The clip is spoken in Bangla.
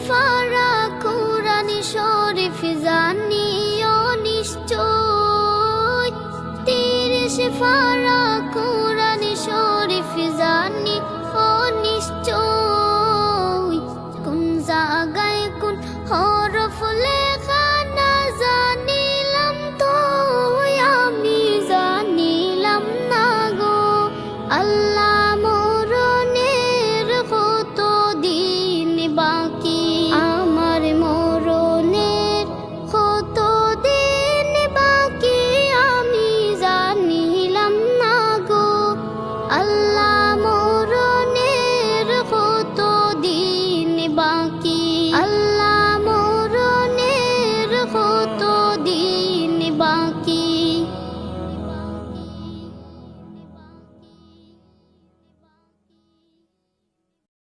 ফারা কুরআন শরীফ জানিও নিশ্চয়, 30 ফারা কুরআন শরীফ জানিও নিশ্চয়। কোন জায়গায় কোন হরফ লেখা না জানিলাম তো, আমি জানিলাম না গো। আল্লাহ মরণের কত দিন বাকি, আমার মরণের কত দিন বাকি, আমি জানিলাম না গো। আল্লাহ মরণের কত দিন বাকি।